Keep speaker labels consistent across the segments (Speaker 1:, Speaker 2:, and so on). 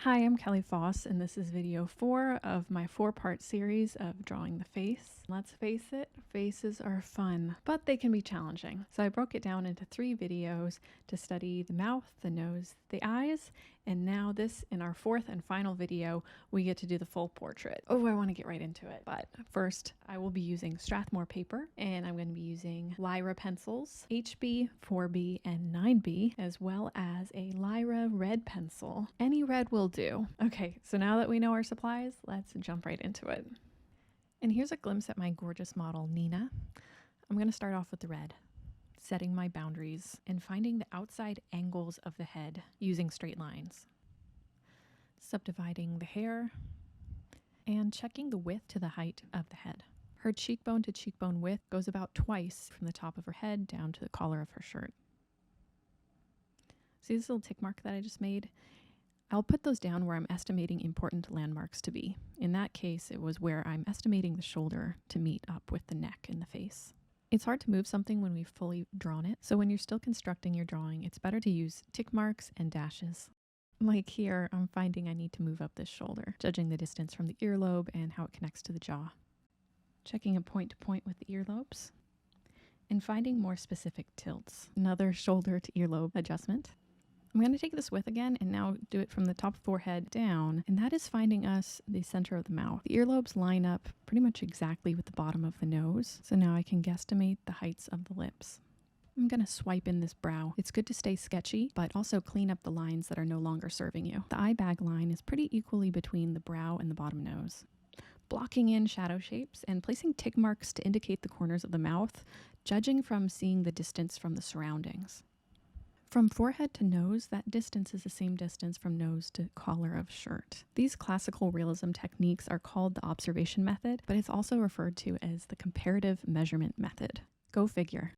Speaker 1: Hi, I'm Kelly Foss, and this is video 4 of my 4-part series of drawing the face. Let's face it, faces are fun, but they can be challenging. So I broke it down into 3 videos to study the mouth, the nose, the eyes, and now this, in our 4th and final video, we get to do the full portrait. Oh, I want to get right into it. But first, I will be using Strathmore paper, and I'm going to be using Lyra pencils, HB, 4B, and 9B, as well as a Lyra red pencil. Any red will do. Okay, so now that we know our supplies, let's jump right into it. And here's a glimpse at my gorgeous model, Nina. I'm going to start off with the red, setting my boundaries and finding the outside angles of the head using straight lines, subdividing the hair, and checking the width to the height of the head. Her cheekbone to cheekbone width goes about twice from the top of her head down to the collar of her shirt. See this little tick mark that I just made? I'll put those down where I'm estimating important landmarks to be. In that case, it was where I'm estimating the shoulder to meet up with the neck and the face. It's hard to move something when we've fully drawn it, so when you're still constructing your drawing, it's better to use tick marks and dashes. Like here, I'm finding I need to move up this shoulder, judging the distance from the earlobe and how it connects to the jaw. Checking a point to point with the earlobes, and finding more specific tilts. Another shoulder to earlobe adjustment. I'm going to take this width again and now do it from the top of the forehead down, and that is finding us the center of the mouth. The earlobes line up pretty much exactly with the bottom of the nose, so now I can guesstimate the heights of the lips. I'm going to swipe in this brow. It's good to stay sketchy, but also clean up the lines that are no longer serving you. The eye bag line is pretty equally between the brow and the bottom nose. Blocking in shadow shapes and placing tick marks to indicate the corners of the mouth, judging from seeing the distance from the surroundings. From forehead to nose, that distance is the same distance from nose to collar of shirt. These classical realism techniques are called the observation method, but it's also referred to as the comparative measurement method. Go figure.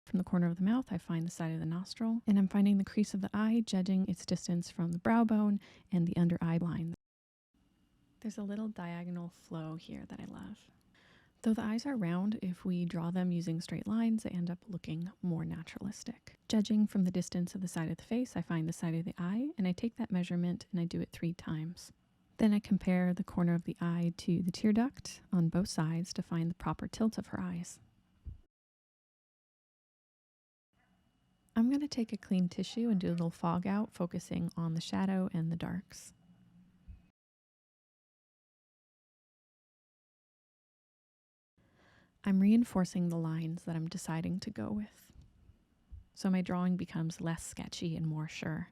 Speaker 1: From the corner of the mouth, I find the side of the nostril, and I'm finding the crease of the eye, judging its distance from the brow bone and the under eye line. There's a little diagonal flow here that I love. Though the eyes are round, if we draw them using straight lines, they end up looking more naturalistic. Judging from the distance of the side of the face, I find the side of the eye, and I take that measurement and I do it 3 times. Then I compare the corner of the eye to the tear duct on both sides to find the proper tilt of her eyes. I'm going to take a clean tissue and do a little fog out, focusing on the shadow and the darks. I'm reinforcing the lines that I'm deciding to go with, so my drawing becomes less sketchy and more sure.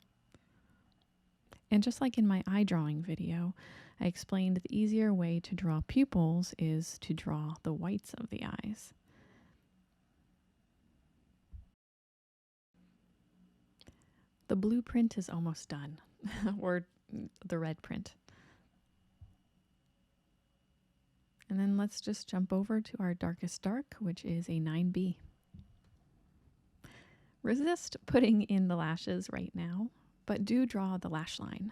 Speaker 1: And just like in my eye drawing video, I explained the easier way to draw pupils is to draw the whites of the eyes. The blueprint is almost done, or the red print. And then let's just jump over to our darkest dark, which is a 9B. Resist putting in the lashes right now, but do draw the lash line.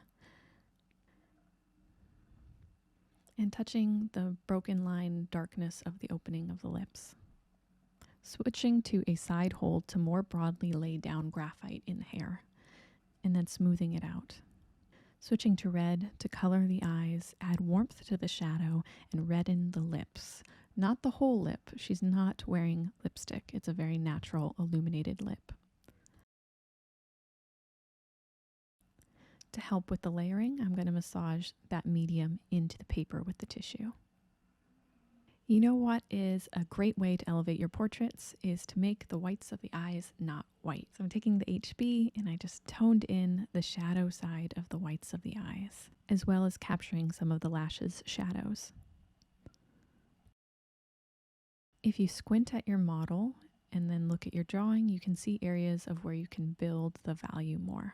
Speaker 1: And touching the broken line darkness of the opening of the lips. Switching to a side hold to more broadly lay down graphite in the hair, and then smoothing it out. Switching to red to color the eyes, add warmth to the shadow, and redden the lips. Not the whole lip. She's not wearing lipstick. It's a very natural illuminated lip. To help with the layering, I'm going to massage that medium into the paper with the tissue. You know what is a great way to elevate your portraits is to make the whites of the eyes not white. So I'm taking the HB and I just toned in the shadow side of the whites of the eyes, as well as capturing some of the lashes' shadows. If you squint at your model and then look at your drawing, you can see areas of where you can build the value more.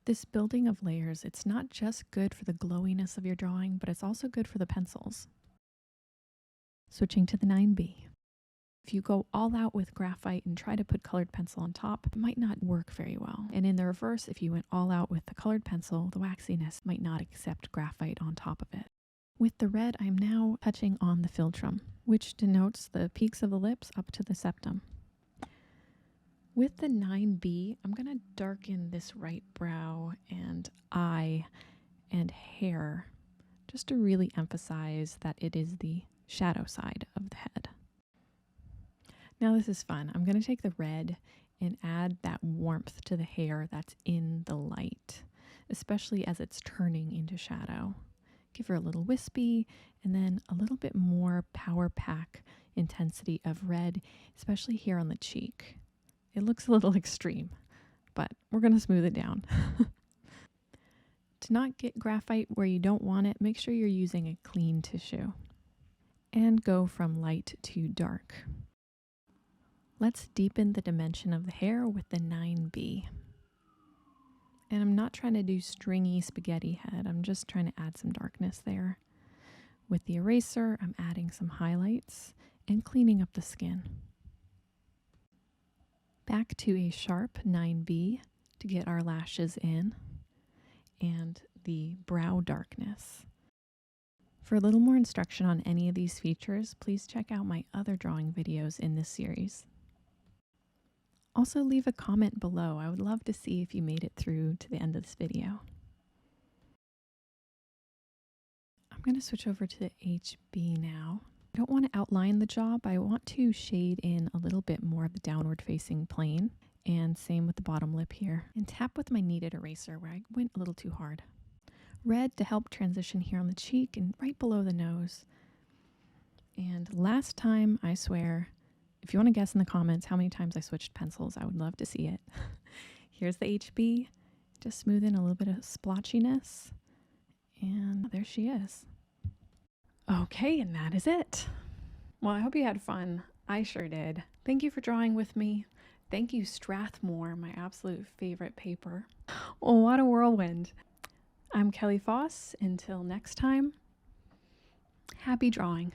Speaker 1: This building of layers, it's not just good for the glowiness of your drawing, but it's also good for the pencils. Switching to the 9B. If you go all out with graphite and try to put colored pencil on top, it might not work very well. And in the reverse, if you went all out with the colored pencil, the waxiness might not accept graphite on top of it. With the red, I'm now touching on the philtrum, which denotes the peaks of the lips up to the septum. With the 9B, I'm going to darken this right brow and eye and hair just to really emphasize that it is the shadow side of the head. Now this is fun. I'm going to take the red and add that warmth to the hair that's in the light, especially as it's turning into shadow. Give her a little wispy and then a little bit more power pack intensity of red, especially here on the cheek. It looks a little extreme, but we're going to smooth it down. To not get graphite where you don't want it, make sure you're using a clean tissue. And go from light to dark. Let's deepen the dimension of the hair with the 9B. And I'm not trying to do stringy spaghetti head. I'm just trying to add some darkness there. With the eraser, I'm adding some highlights and cleaning up the skin. Back to a sharp 9B to get our lashes in and the brow darkness. For a little more instruction on any of these features, please check out my other drawing videos in this series. Also leave a comment below. I would love to see if you made it through to the end of this video. I'm going to switch over to the HB now. I don't want to outline the jaw, but I want to shade in a little bit more of the downward facing plane. And same with the bottom lip here. And tap with my kneaded eraser where I went a little too hard. Red to help transition here on the cheek and right below the nose. And last time, I swear, if you want to guess in the comments how many times I switched pencils, I would love to see it. Here's the HB. Just smooth in a little bit of splotchiness. And there she is. Okay, and that is it. Well, I hope you had fun. I sure did. Thank you for drawing with me. Thank you, Strathmore, my absolute favorite paper. Oh, what a whirlwind. I'm Kelly Foss. Until next time, happy drawing.